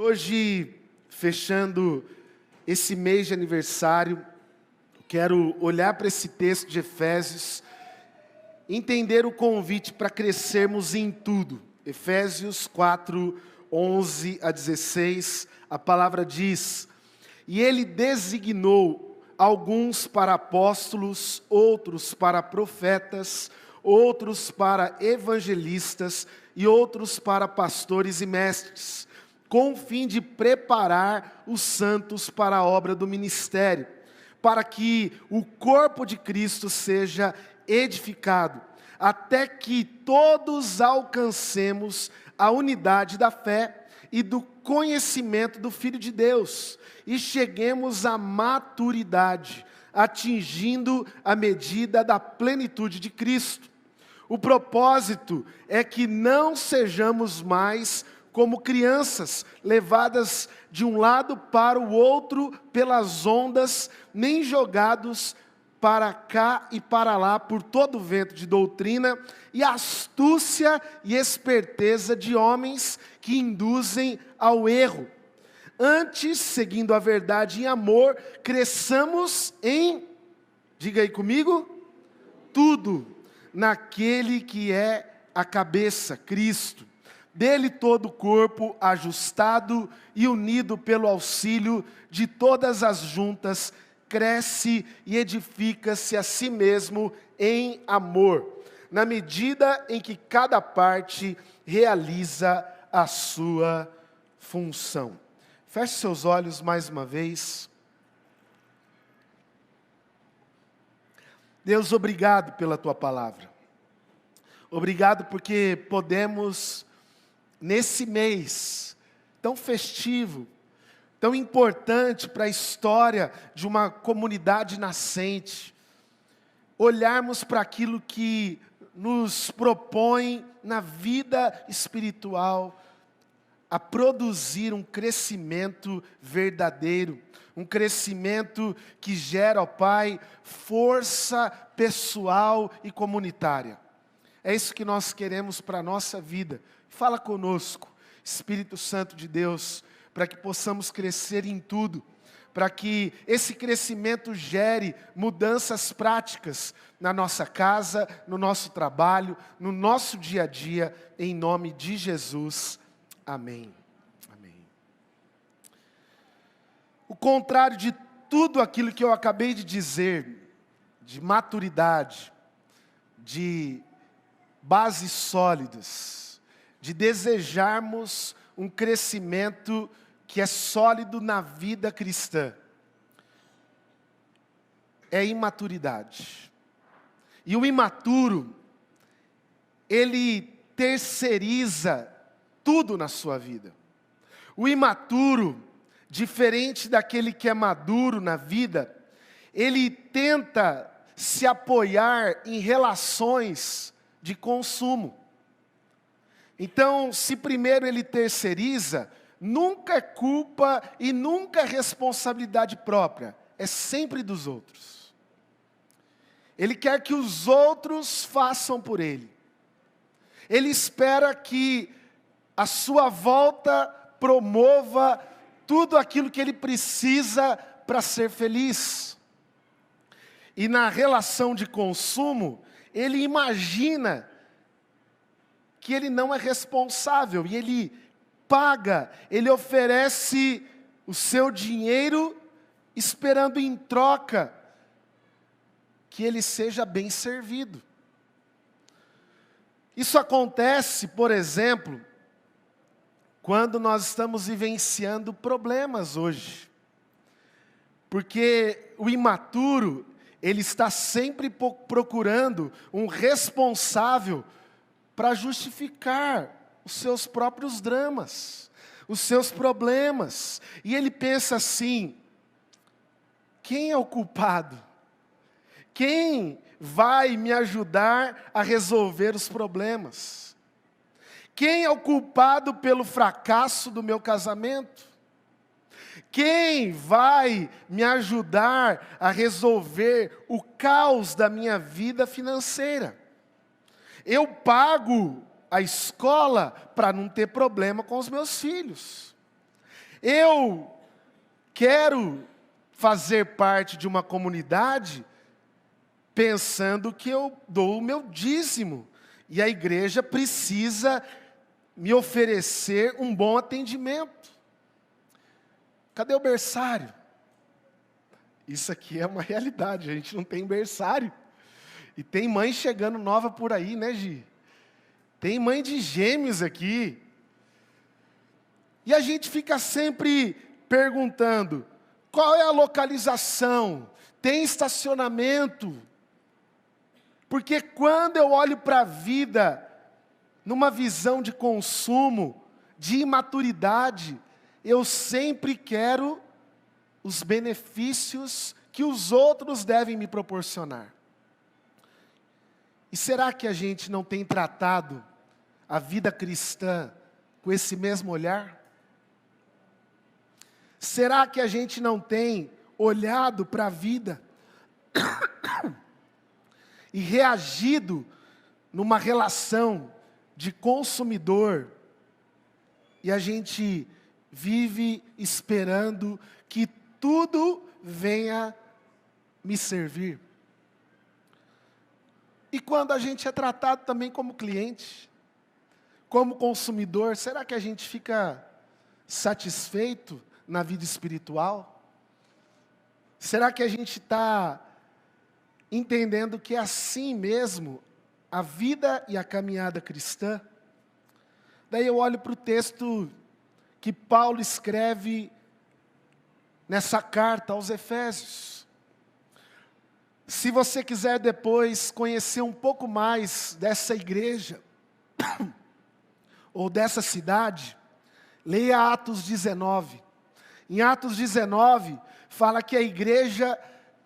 Hoje, fechando esse mês de aniversário, quero olhar para esse texto de Efésios, entender o convite para crescermos em tudo. Efésios 4, 11 a 16, a palavra diz: E ele designou alguns para apóstolos, outros para profetas, outros para evangelistas e outros para pastores e mestres, com o fim de preparar os santos para a obra do ministério, para que o corpo de Cristo seja edificado, até que todos alcancemos a unidade da fé e do conhecimento do Filho de Deus, e cheguemos à maturidade, atingindo a medida da plenitude de Cristo. O propósito é que não sejamos mais como crianças, levadas de um lado para o outro pelas ondas, nem jogados para cá e para lá por todo o vento de doutrina e astúcia e esperteza de homens que induzem ao erro. Antes, seguindo a verdade em amor, cresçamos em, diga aí comigo, tudo, naquele que é a cabeça, Cristo. Dele todo o corpo, ajustado e unido pelo auxílio de todas as juntas, cresce e edifica-se a si mesmo em amor, na medida em que cada parte realiza a sua função. Feche seus olhos mais uma vez. Deus, obrigado pela Tua palavra. Obrigado porque podemos, nesse mês tão festivo, tão importante para a história de uma comunidade nascente, olharmos para aquilo que nos propõe na vida espiritual, a produzir um crescimento verdadeiro, um crescimento que gera, ó Pai, força pessoal e comunitária. É isso que nós queremos para a nossa vida. Fala conosco, Espírito Santo de Deus, para que possamos crescer em tudo, para que esse crescimento gere mudanças práticas na nossa casa, no nosso trabalho, no nosso dia a dia, em nome de Jesus. Amém. Amém. O contrário de tudo aquilo que eu acabei de dizer, de maturidade, de bases sólidas, de desejarmos um crescimento que é sólido na vida cristã, é imaturidade. E o imaturo, ele terceiriza tudo na sua vida. O imaturo, diferente daquele que é maduro na vida, ele tenta se apoiar em relações de consumo. Então, se primeiro ele terceiriza, nunca é culpa e nunca é responsabilidade própria, é sempre dos outros. Ele quer que os outros façam por ele. Ele espera que a sua volta promova tudo aquilo que ele precisa para ser feliz. E na relação de consumo, ele imagina que ele não é responsável, e ele paga, ele oferece o seu dinheiro, esperando em troca que ele seja bem servido. Isso acontece, por exemplo, quando nós estamos vivenciando problemas hoje. Porque o imaturo, ele está sempre procurando um responsável para justificar os seus próprios dramas, os seus problemas. E ele pensa assim: quem é o culpado? Quem vai me ajudar a resolver os problemas? Quem é o culpado pelo fracasso do meu casamento? Quem vai me ajudar a resolver o caos da minha vida financeira? Eu pago a escola para não ter problema com os meus filhos. Eu quero fazer parte de uma comunidade pensando que eu dou o meu dízimo. E a igreja precisa me oferecer um bom atendimento. Cadê o berçário? Isso aqui é uma realidade, a gente não tem berçário. E tem mãe chegando nova por aí, né, Gi? Tem mãe de gêmeos aqui. E a gente fica sempre perguntando, qual é a localização? Tem estacionamento? Porque quando eu olho para a vida, numa visão de consumo, de imaturidade, eu sempre quero os benefícios que os outros devem me proporcionar. E será que a gente não tem tratado a vida cristã com esse mesmo olhar? Será que a gente não tem olhado para a vida e reagido numa relação de consumidor, e a gente vive esperando que tudo venha me servir? E quando a gente é tratado também como cliente, como consumidor, será que a gente fica satisfeito na vida espiritual? Será que a gente está entendendo que é assim mesmo a vida e a caminhada cristã? Daí eu olho para o texto que Paulo escreve nessa carta aos Efésios. Se você quiser depois conhecer um pouco mais dessa igreja, ou dessa cidade, leia Atos 19. Em Atos 19, fala que a igreja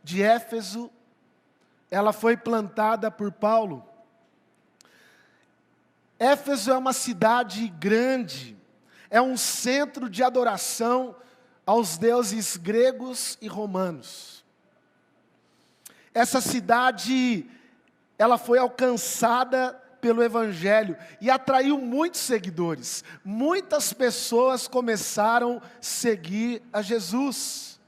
de Éfeso, ela foi plantada por Paulo. Éfeso é uma cidade grande, é um centro de adoração aos deuses gregos e romanos. Essa cidade, ela foi alcançada pelo Evangelho e atraiu muitos seguidores. Muitas pessoas começaram a seguir a Jesus.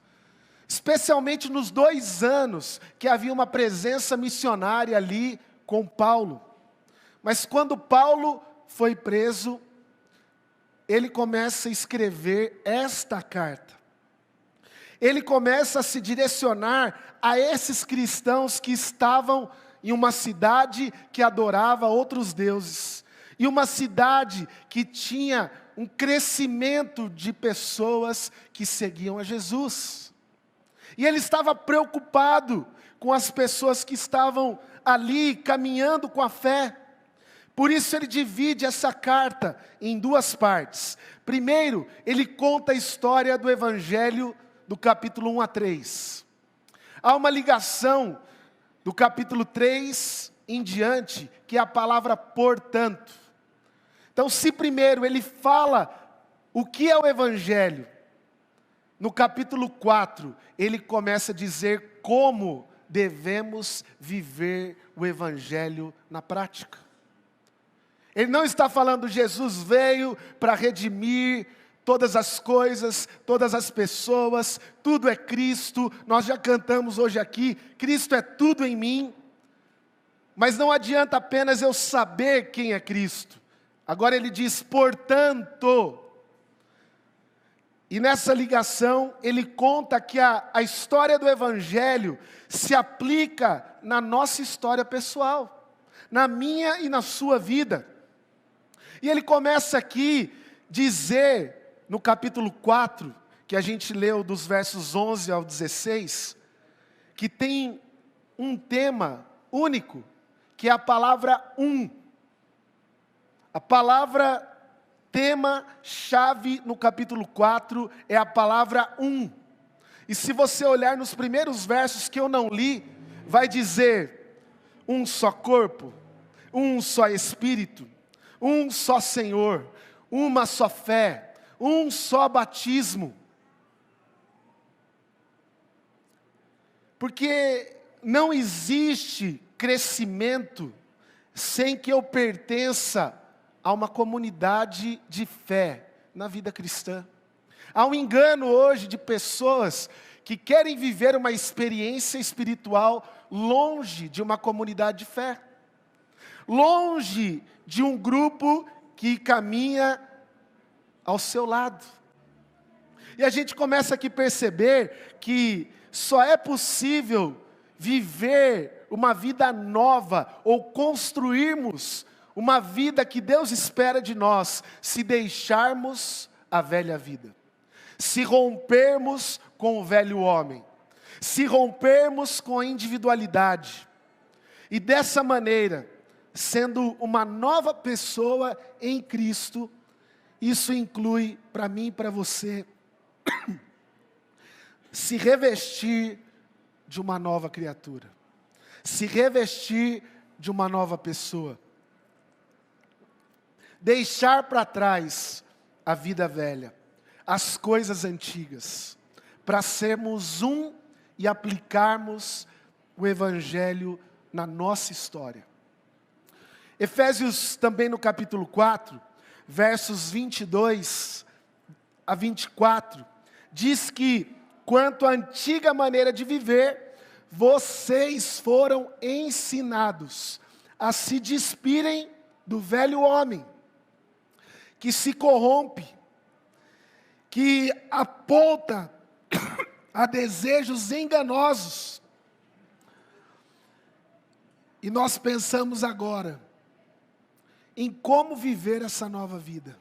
Especialmente nos 2 anos que havia uma presença missionária ali com Paulo. Mas quando Paulo foi preso, ele começa a escrever esta carta. Ele começa a se direcionar a esses cristãos que estavam em uma cidade que adorava outros deuses. E uma cidade que tinha um crescimento de pessoas que seguiam a Jesus. E ele estava preocupado com as pessoas que estavam ali caminhando com a fé. Por isso ele divide essa carta em 2 partes. Primeiro, ele conta a história do Evangelho do capítulo 1 a 3. Há uma ligação do capítulo 3 em diante, que é a palavra portanto. Então, se primeiro ele fala o que é o Evangelho, no capítulo 4, ele começa a dizer como devemos viver o Evangelho na prática. Ele não está falando Jesus veio para redimir todas as coisas, todas as pessoas, tudo é Cristo. Nós já cantamos hoje aqui, Cristo é tudo em mim. Mas não adianta apenas eu saber quem é Cristo. Agora ele diz, portanto. E nessa ligação, ele conta que a história do Evangelho se aplica na nossa história pessoal, na minha e na sua vida. E ele começa aqui dizer, no capítulo 4, que a gente leu dos versos 11 ao 16, que tem um tema único, que é a palavra A palavra tema-chave no capítulo 4 é a palavra E se você olhar nos primeiros versos que eu não li, vai dizer, um só corpo, um só Espírito, um só Senhor, uma só fé, um só batismo. Porque não existe crescimento sem que eu pertença a uma comunidade de fé na vida cristã. Há um engano hoje de pessoas que querem viver uma experiência espiritual longe de uma comunidade de fé, longe de um grupo que caminha ao seu lado. E a gente começa aqui a perceber que só é possível viver uma vida nova ou construirmos uma vida que Deus espera de nós se deixarmos a velha vida, se rompermos com o velho homem, se rompermos com a individualidade e dessa maneira, sendo uma nova pessoa em Cristo. Isso inclui para mim e para você se revestir de uma nova criatura, se revestir de uma nova pessoa, deixar para trás a vida velha, as coisas antigas, para sermos um e aplicarmos o Evangelho na nossa história. Efésios também no capítulo 4, versos 22 a 24, diz que, quanto à antiga maneira de viver, vocês foram ensinados a se despirem do velho homem, que se corrompe, que aponta a desejos enganosos. E nós pensamos agora em como viver essa nova vida,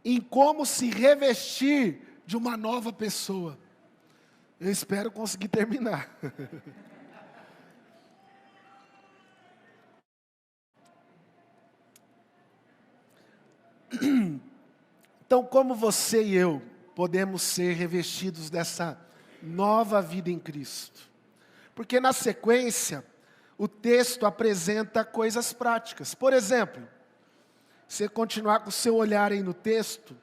em como se revestir de uma nova pessoa. Eu espero conseguir terminar. Então, como você e eu podemos ser revestidos dessa nova vida em Cristo? Porque na sequência, o texto apresenta coisas práticas. Por exemplo, se continuar com o seu olhar aí no texto,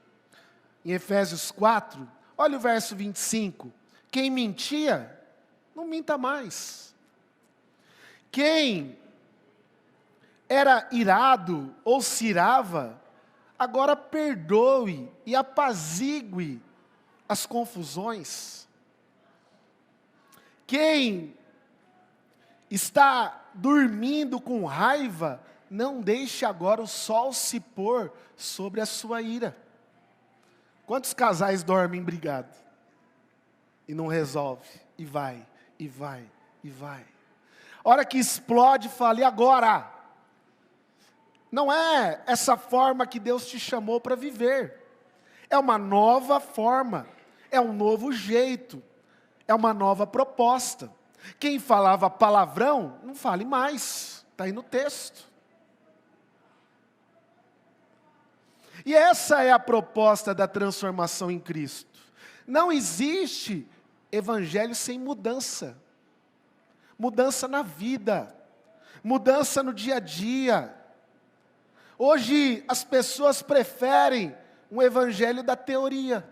em Efésios 4, olha o verso 25. Quem mentia, não minta mais. Quem era irado ou se irava, agora perdoe e apazigue as confusões. Quem está dormindo com raiva, não deixe agora o sol se pôr sobre a sua ira. Quantos casais dormem brigados? E não resolve, e vai, e vai, e vai. Hora que explode, fala, e agora? Não é essa forma que Deus te chamou para viver. É uma nova forma, é um novo jeito, é uma nova proposta. Quem falava palavrão, não fale mais, está aí no texto. E essa é a proposta da transformação em Cristo. Não existe evangelho sem mudança. Mudança na vida, mudança no dia a dia. Hoje as pessoas preferem um evangelho da teoria,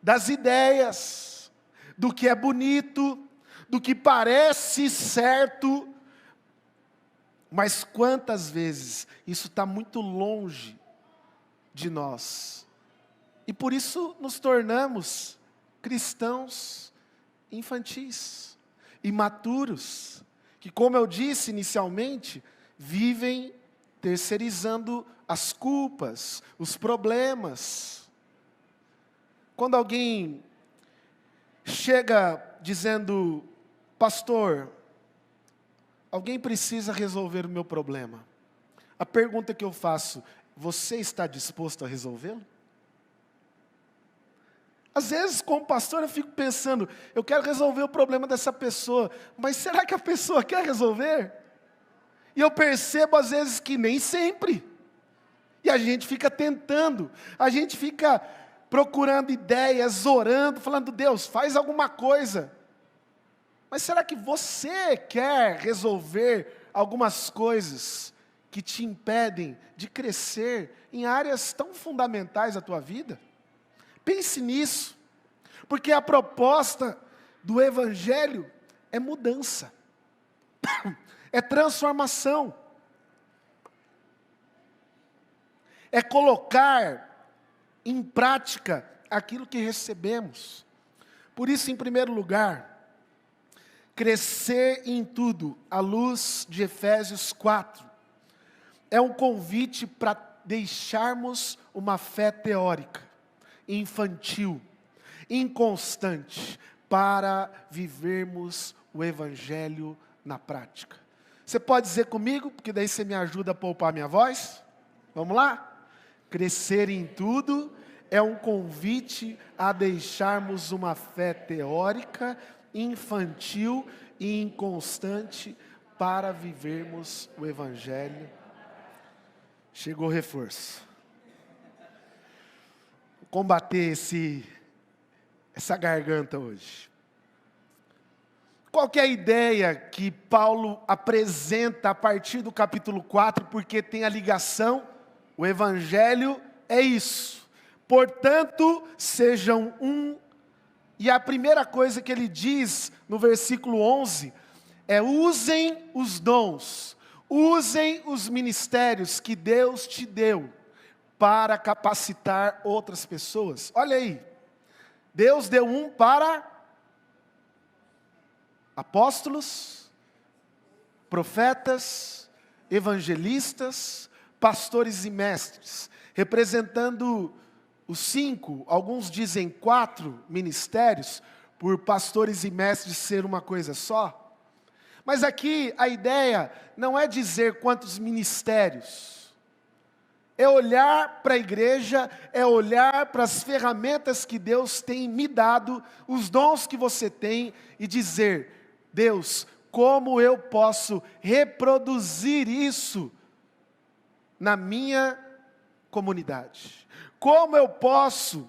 das ideias, do que é bonito, do que parece certo. Mas quantas vezes isso está muito longe de nós. E por isso nos tornamos cristãos infantis, imaturos, que, como eu disse inicialmente, vivem terceirizando as culpas, os problemas. Quando alguém chega dizendo, pastor, alguém precisa resolver o meu problema. A pergunta que eu faço, você está disposto a resolvê-lo? Às vezes, como pastor, eu fico pensando, eu quero resolver o problema dessa pessoa, mas será que a pessoa quer resolver? E eu percebo às vezes que nem sempre. E a gente fica tentando, a gente fica procurando ideias, orando, falando, Deus, faz alguma coisa. Mas será que você quer resolver algumas coisas que te impedem de crescer em áreas tão fundamentais da tua vida? Pense nisso, porque a proposta do Evangelho é mudança, é transformação, é colocar em prática aquilo que recebemos. Por isso, em primeiro lugar, crescer em tudo, à luz de Efésios 4, é um convite para deixarmos uma fé teórica, infantil, inconstante, para vivermos o Evangelho na prática. Você pode dizer comigo, porque daí você me ajuda a poupar minha voz? Vamos lá? Crescer em tudo é um convite a deixarmos uma fé teórica, infantil e inconstante para vivermos o Evangelho. Chegou o reforço. Vou combater essa garganta hoje. Qual que é a ideia que Paulo apresenta a partir do capítulo 4, porque tem a ligação, o Evangelho é isso. Portanto, sejam um. E a primeira coisa que ele diz no versículo 11 é: usem os dons, usem os ministérios que Deus te deu para capacitar outras pessoas. Olha aí, Deus deu um para apóstolos, profetas, evangelistas, pastores e mestres, representando os 5, alguns dizem 4 ministérios, por pastores e mestres ser uma coisa só. Mas aqui a ideia não é dizer quantos ministérios, é olhar para a igreja, é olhar para as ferramentas que Deus tem me dado, os dons que você tem, e dizer: Deus, como eu posso reproduzir isso na minha comunidade? Como eu posso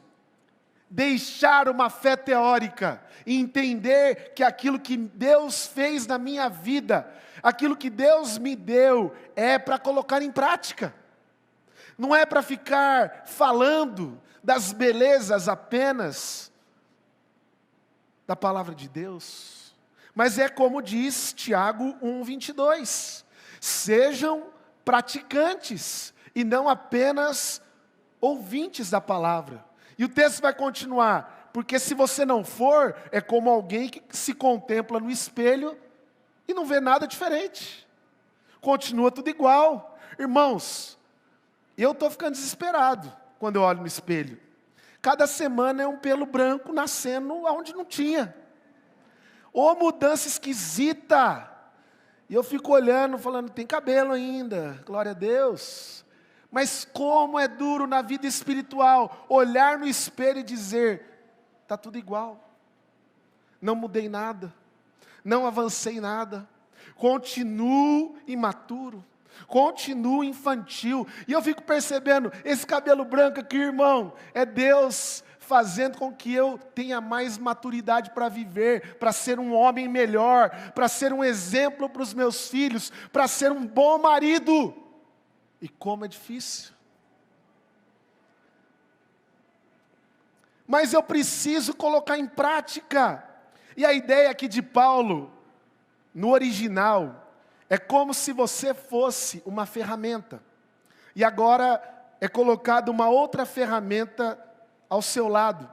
deixar uma fé teórica e entender que aquilo que Deus fez na minha vida, aquilo que Deus me deu, é para colocar em prática? Não é para ficar falando das belezas apenas da palavra de Deus, mas é como diz Tiago 1:22, sejam praticantes e não apenas ouvintes da palavra. E o texto vai continuar: porque se você não for, é como alguém que se contempla no espelho e não vê nada diferente, continua tudo igual. Irmãos, eu estou ficando desesperado quando eu olho no espelho. Cada semana é um pelo branco nascendo onde não tinha. Ô mudança esquisita. E eu fico olhando, falando: tem cabelo ainda, glória a Deus. Mas como é duro na vida espiritual olhar no espelho e dizer: está tudo igual, não mudei nada, não avancei nada, continuo imaturo, continuo infantil. E eu fico percebendo, esse cabelo branco aqui, irmão, é Deus fazendo com que eu tenha mais maturidade para viver, para ser um homem melhor, para ser um exemplo para os meus filhos, para ser um bom marido. E como é difícil. Mas eu preciso colocar em prática. E a ideia aqui de Paulo, no original, é como se você fosse uma ferramenta. E agora é colocada uma outra ferramenta ao seu lado.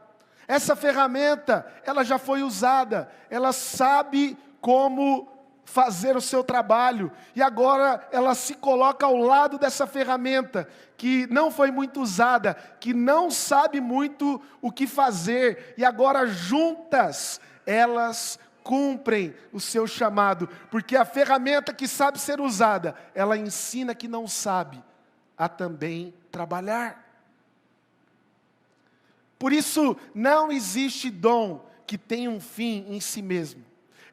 Essa ferramenta, ela já foi usada, ela sabe como fazer o seu trabalho, e agora ela se coloca ao lado dessa ferramenta, que não foi muito usada, que não sabe muito o que fazer, e agora juntas, elas cumprem o seu chamado, porque a ferramenta que sabe ser usada, ela ensina que não sabe a também trabalhar. Por isso, não existe dom que tenha um fim em si mesmo.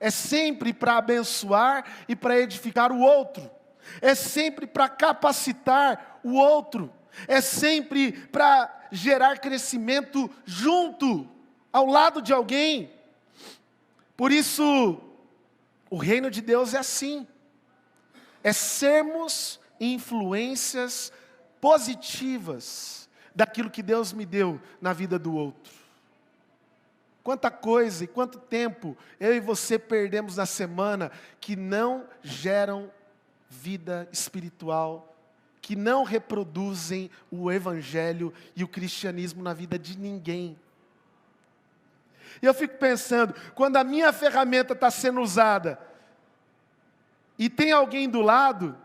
É sempre para abençoar e para edificar o outro. É sempre para capacitar o outro. É sempre para gerar crescimento junto, ao lado de alguém. Por isso, o reino de Deus é assim. É sermos influências positivas daquilo que Deus me deu na vida do outro. Quanta coisa e quanto tempo eu e você perdemos na semana que não geram vida espiritual que não reproduzem o evangelho e o cristianismo na vida de ninguém. E eu fico pensando, quando a minha ferramenta está sendo usada, e tem alguém do lado,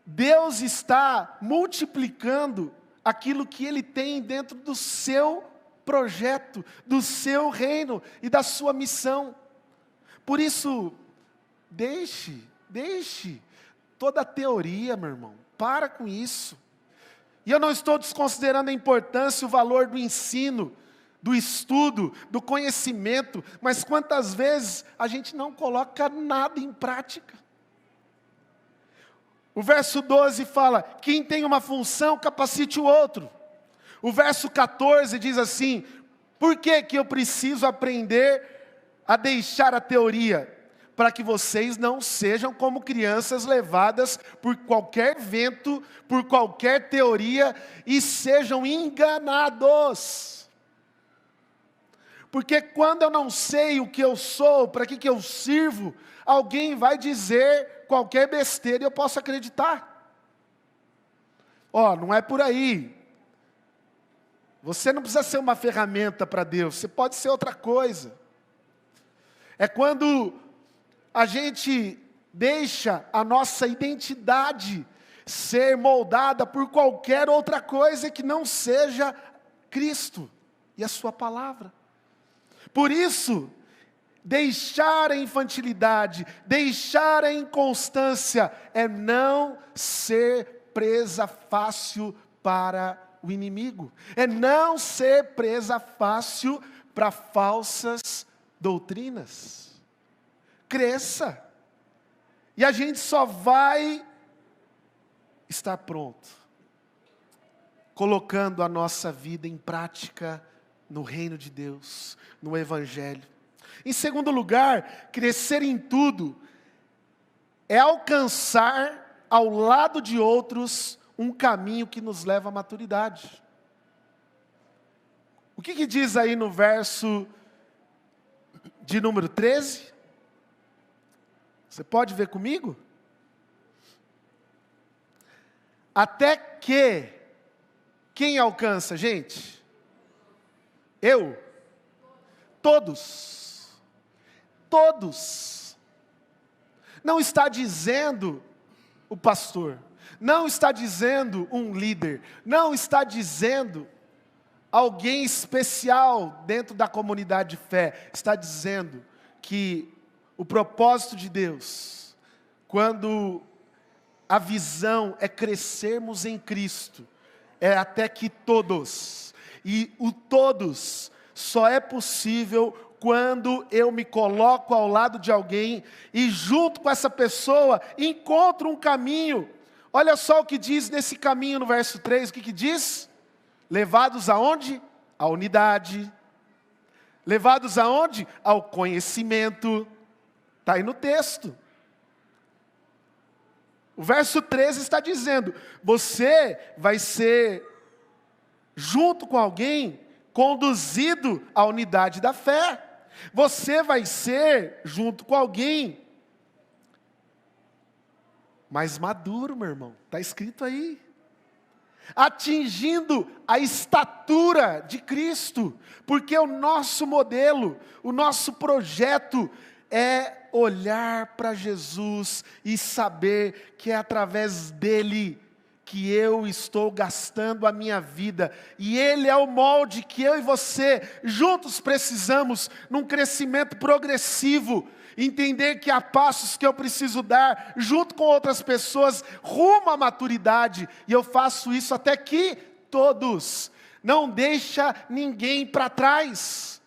Deus está multiplicando aquilo que Ele tem dentro do seu projeto, do seu reino e da sua missão. Por isso, deixe toda a teoria, meu irmão, para com isso. E eu não estou desconsiderando a importância e o valor do ensino, do estudo, do conhecimento, mas quantas vezes a gente não coloca nada em prática. O verso 12 fala, quem tem uma função, capacite o outro. O verso 14 diz assim, por que que eu preciso aprender a deixar a teoria? Para que vocês não sejam como crianças levadas por qualquer vento, por qualquer teoria, e sejam enganados. Porque quando eu não sei o que eu sou, para que eu sirvo, alguém vai dizer qualquer besteira e eu posso acreditar. Não é por aí. Você não precisa ser uma ferramenta para Deus, você pode ser outra coisa. É quando a gente deixa a nossa identidade ser moldada por qualquer outra coisa que não seja Cristo e a sua palavra. Por isso, deixar a infantilidade, deixar a inconstância, é não ser presa fácil para o inimigo. É não ser presa fácil para falsas doutrinas. Cresça. E a gente só vai estar pronto colocando a nossa vida em prática no reino de Deus, no Evangelho. Em segundo lugar, crescer em tudo é alcançar ao lado de outros um caminho que nos leva à maturidade. O que diz aí no verso de número 13? Você pode ver comigo? Até que, quem alcança, gente? Eu? Todos. Todos. Não está dizendo o pastor, não está dizendo um líder, não está dizendo alguém especial dentro da comunidade de fé, está dizendo que o propósito de Deus, quando a visão é crescermos em Cristo, é até que todos, e o todos só é possível quando eu me coloco ao lado de alguém e junto com essa pessoa encontro um caminho. Olha só o que diz nesse caminho no verso 3, o que diz? Levados aonde? À unidade. Levados aonde? Ao conhecimento. Está aí no texto. O verso 13 está dizendo, você vai ser, junto com alguém, conduzido à unidade da fé. Você vai ser, junto com alguém, mais maduro, meu irmão. Está escrito aí. Atingindo a estatura de Cristo. Porque o nosso modelo, o nosso projeto é olhar para Jesus e saber que é através dele que eu estou gastando a minha vida, e Ele é o molde que eu e você juntos precisamos, num crescimento progressivo, entender que há passos que eu preciso dar, junto com outras pessoas, rumo à maturidade, e eu faço isso até que todos, não deixa ninguém para trás,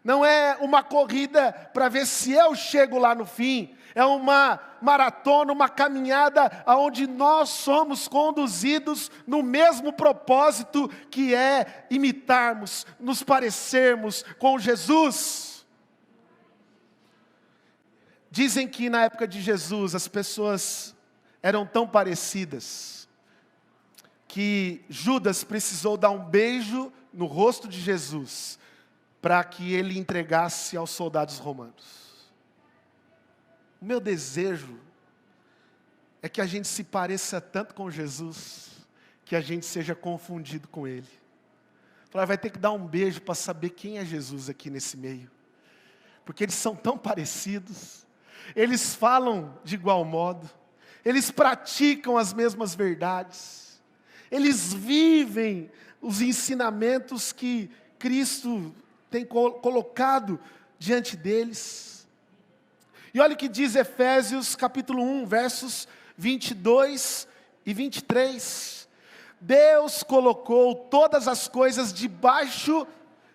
não é uma corrida para ver se eu chego lá no fim, é uma maratona, uma caminhada onde nós somos conduzidos no mesmo propósito, que é imitarmos, nos parecermos com Jesus. Dizem que na época de Jesus as pessoas eram tão parecidas, que Judas precisou dar um beijo no rosto de Jesus, para que ele entregasse aos soldados romanos. O meu desejo é que a gente se pareça tanto com Jesus, que a gente seja confundido com Ele. Vai ter que dar um beijo para saber quem é Jesus aqui nesse meio. Porque eles são tão parecidos, eles falam de igual modo, eles praticam as mesmas verdades, eles vivem os ensinamentos que Cristo tem colocado diante deles. E olha o que diz Efésios capítulo 1, versos 22 e 23. Deus colocou todas as coisas debaixo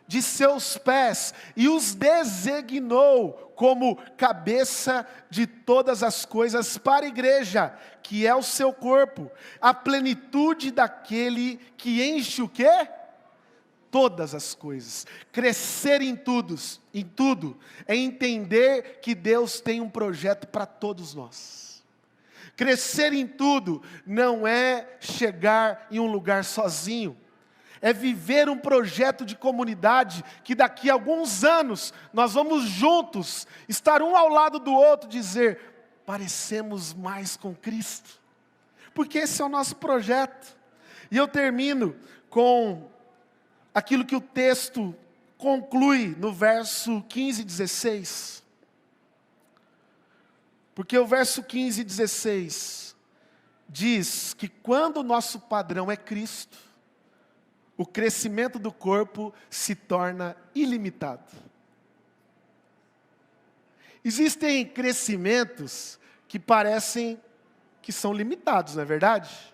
de seus pés e os designou como cabeça de todas as coisas para a igreja, que é o seu corpo, a plenitude daquele que enche o quê? Todas as coisas. Crescer em tudo é entender que Deus tem um projeto para todos nós. Crescer em tudo não é chegar em um lugar sozinho. É viver um projeto de comunidade que daqui a alguns anos nós vamos juntos estar um ao lado do outro, dizer, parecemos mais com Cristo. Porque esse é o nosso projeto. E eu termino com aquilo que o texto conclui no verso 15 e 16. Porque o verso 15 e 16 diz que quando o nosso padrão é Cristo, o crescimento do corpo se torna ilimitado. Existem crescimentos que parecem que são limitados, não é verdade?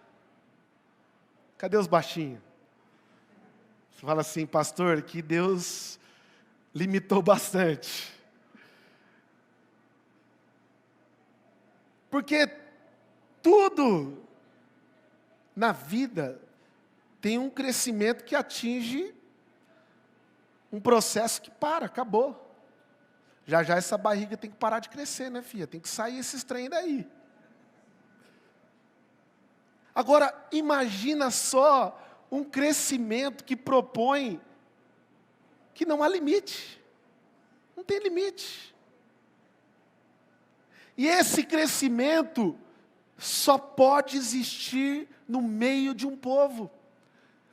Cadê os baixinhos? Você fala assim, pastor, que Deus limitou bastante. Porque tudo na vida tem um crescimento que atinge um processo que acabou. Já essa barriga tem que parar de crescer, né, filha? Tem que sair esses trem daí. Agora, imagina só um crescimento que propõe que não há limite. Não tem limite. E esse crescimento só pode existir no meio de um povo.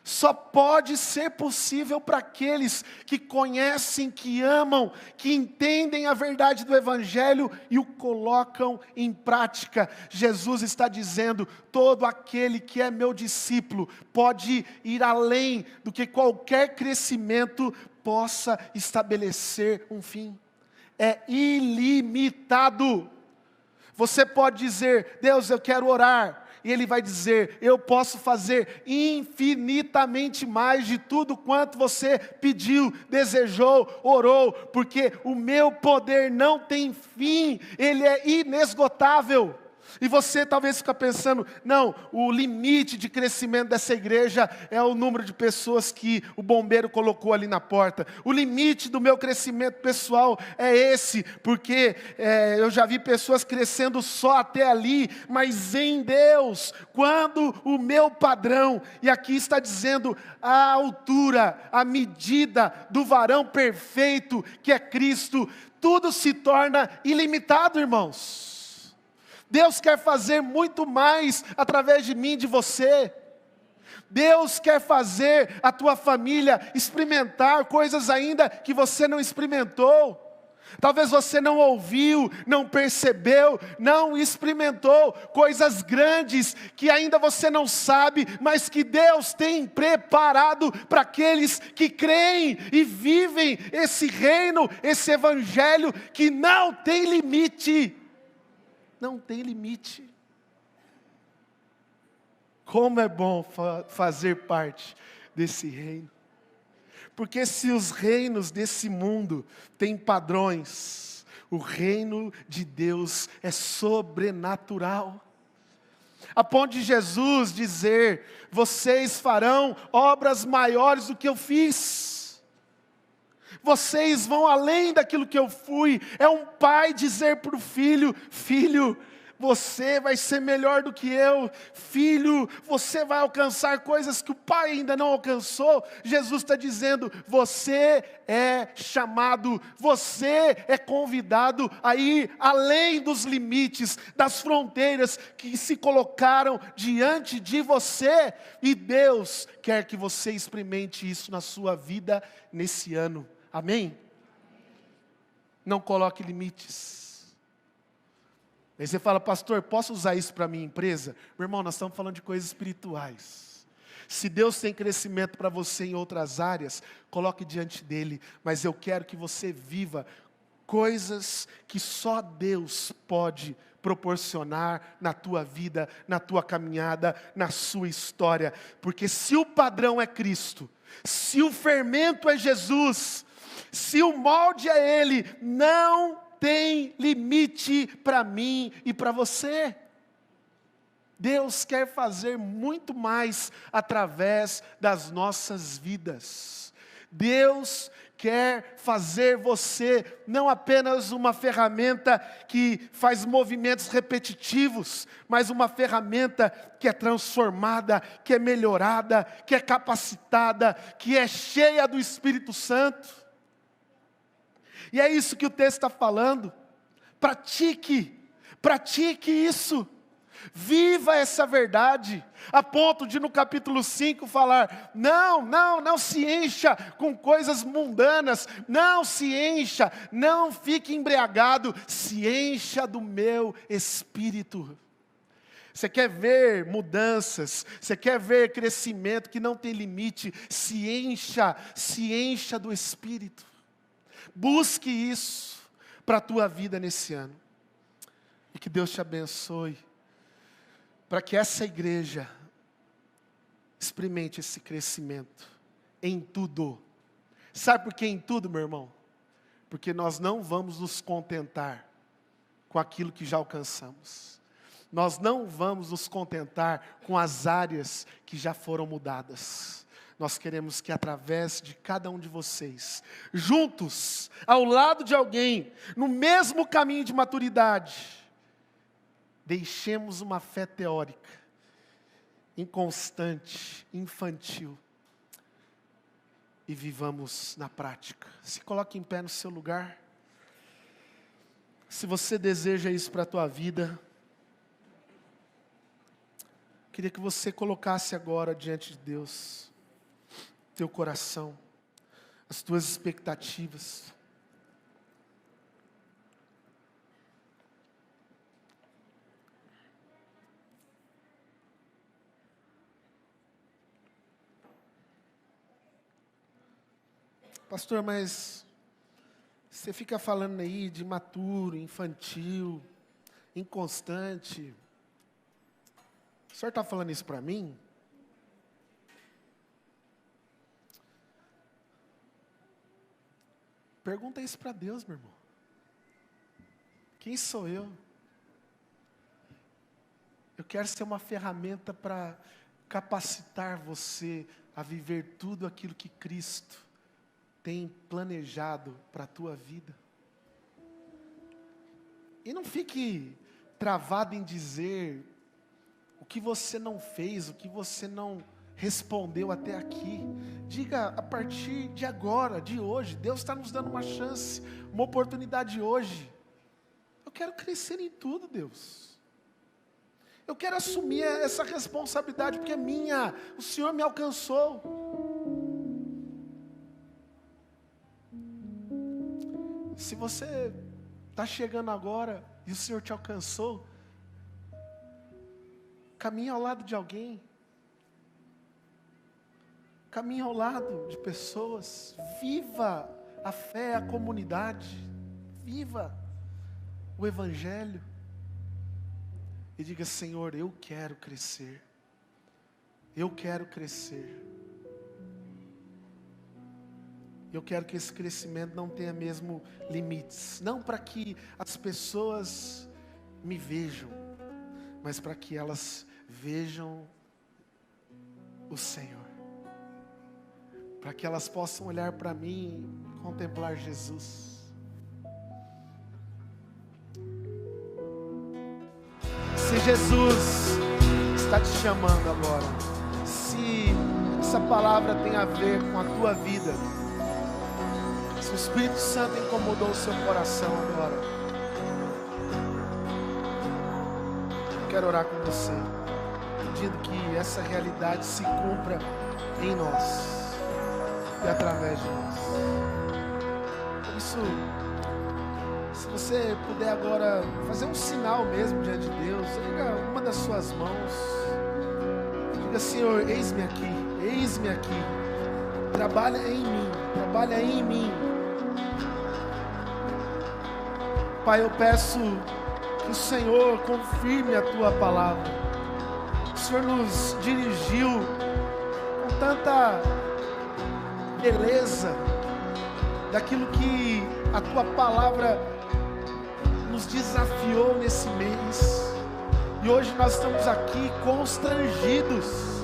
Só pode ser possível para aqueles que conhecem, que amam, que entendem a verdade do Evangelho e o colocam em prática. Jesus está dizendo, todo aquele que é meu discípulo pode ir além do que qualquer crescimento possa estabelecer um fim. É ilimitado. Você pode dizer, Deus, eu quero orar. E Ele vai dizer, eu posso fazer infinitamente mais de tudo quanto você pediu, desejou, orou. Porque o meu poder não tem fim, ele é inesgotável. E você talvez fica pensando, não, o limite de crescimento dessa igreja é o número de pessoas que o bombeiro colocou ali na porta. O limite do meu crescimento pessoal é esse, porque eu já vi pessoas crescendo só até ali, mas em Deus, quando o meu padrão, e aqui está dizendo a altura, a medida do varão perfeito, que é Cristo, tudo se torna ilimitado, irmãos. Deus quer fazer muito mais através de mim, de você. Deus quer fazer a tua família experimentar coisas ainda que você não experimentou. Talvez você não ouviu, não percebeu, não experimentou coisas grandes que ainda você não sabe, mas que Deus tem preparado para aqueles que creem e vivem esse reino, esse evangelho que não tem limite. Não tem limite. Como é bom fazer parte desse reino. Porque se os reinos desse mundo têm padrões, o reino de Deus é sobrenatural. A ponto de Jesus dizer, vocês farão obras maiores do que eu fiz. Vocês vão além daquilo que eu fui. É um pai dizer para o filho, filho, você vai ser melhor do que eu. Filho, você vai alcançar coisas que o pai ainda não alcançou. Jesus está dizendo, você é chamado, você é convidado a ir além dos limites, das fronteiras que se colocaram diante de você. E Deus quer que você experimente isso na sua vida nesse ano. Amém? Não coloque limites. Aí você fala, pastor, posso usar isso para a minha empresa? Meu irmão, nós estamos falando de coisas espirituais. Se Deus tem crescimento para você em outras áreas, coloque diante dele. Mas eu quero que você viva coisas que só Deus pode proporcionar na tua vida, na tua caminhada, na sua história. Porque se o padrão é Cristo, se o fermento é Jesus, se o molde é Ele, não tem limite para mim e para você. Deus quer fazer muito mais através das nossas vidas. Deus quer fazer você não apenas uma ferramenta que faz movimentos repetitivos, mas uma ferramenta que é transformada, que é melhorada, que é capacitada, que é cheia do Espírito Santo. E é isso que o texto está falando. Pratique isso. Viva essa verdade, a ponto de no capítulo 5 falar, não se encha com coisas mundanas, não se encha, não fique embriagado, se encha do meu Espírito. Você quer ver mudanças, você quer ver crescimento que não tem limite, se encha do Espírito. Busque isso para a tua vida nesse ano. E que Deus te abençoe, para que essa igreja experimente esse crescimento em tudo. Sabe por que em tudo, meu irmão? Porque nós não vamos nos contentar com aquilo que já alcançamos. Nós não vamos nos contentar com as áreas que já foram mudadas. Nós queremos que através de cada um de vocês, juntos, ao lado de alguém, no mesmo caminho de maturidade, deixemos uma fé teórica, inconstante, infantil, e vivamos na prática. Se coloque em pé no seu lugar. Se você deseja isso para a tua vida, queria que você colocasse agora diante de Deus, teu coração, as tuas expectativas. Pastor, mas você fica falando aí de imaturo, infantil, inconstante. O senhor está falando isso para mim? Pergunta isso para Deus, meu irmão. Quem sou eu? Eu quero ser uma ferramenta para capacitar você a viver tudo aquilo que Cristo tem planejado para a tua vida. E não fique travado em dizer o que você não fez, o que você não respondeu até aqui. Diga a partir de agora, de hoje, Deus está nos dando uma chance, uma oportunidade hoje. Eu quero crescer em tudo, Deus. Eu quero assumir essa responsabilidade, porque é minha. O Senhor me alcançou. Se você está chegando agora e o Senhor te alcançou, caminhe ao lado de alguém. Caminhe ao lado de pessoas. Viva a fé, a comunidade. Viva o Evangelho. E diga, Senhor, eu quero crescer. Eu quero crescer. Eu quero que esse crescimento não tenha mesmo limites. Não para que as pessoas me vejam, mas para que elas vejam o Senhor. Para que elas possam olhar para mim e contemplar Jesus. Se Jesus está te chamando agora, se essa palavra tem a ver com a tua vida, se o Espírito Santo incomodou o seu coração agora, eu quero orar com você, pedindo que essa realidade se cumpra em nós e através de nós. Por isso, se você puder agora fazer um sinal mesmo diante de Deus, erga uma das suas mãos, diga: Senhor, eis-me aqui, trabalha em mim. Pai, eu peço que o Senhor confirme a tua palavra. O Senhor nos dirigiu com tanta beleza daquilo que a tua palavra nos desafiou nesse mês, e hoje nós estamos aqui constrangidos,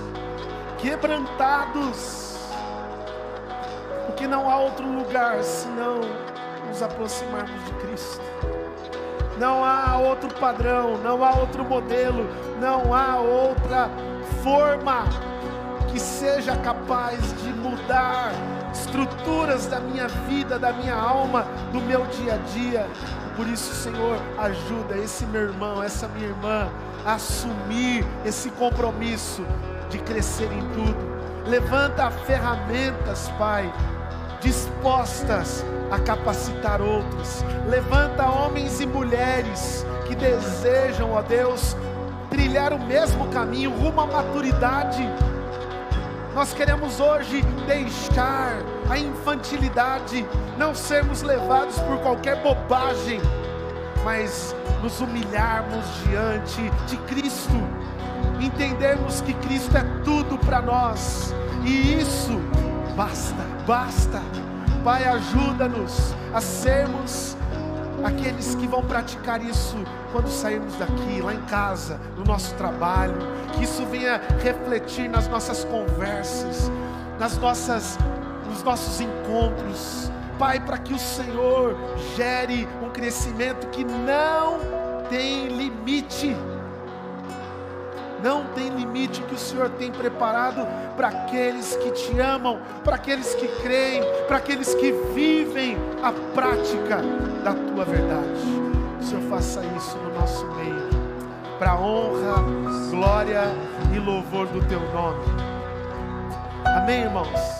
quebrantados, porque não há outro lugar senão nos aproximarmos de Cristo. Não há outro padrão, não há outro modelo, não há outra forma que seja capaz de mudar estruturas da minha vida, da minha alma, do meu dia a dia. Por isso, Senhor, ajuda esse meu irmão, essa minha irmã a assumir esse compromisso de crescer em tudo. Levanta ferramentas, Pai, dispostas a capacitar outros. Levanta homens e mulheres que desejam, ó Deus, trilhar o mesmo caminho rumo à maturidade. Nós queremos hoje deixar a infantilidade, não sermos levados por qualquer bobagem, mas nos humilharmos diante de Cristo, entendermos que Cristo é tudo para nós, e isso basta. Pai, ajuda-nos a sermos aqueles que vão praticar isso quando sairmos daqui, lá em casa, no nosso trabalho, que isso venha refletir nas nossas conversas, nos nossos encontros, Pai, para que o Senhor gere um crescimento que não tem limite. Não tem limite que o Senhor tem preparado para aqueles que te amam, para aqueles que creem, para aqueles que vivem a prática da tua verdade. O Senhor faça isso no nosso meio, para a honra, glória e louvor do teu nome. Amém, irmãos?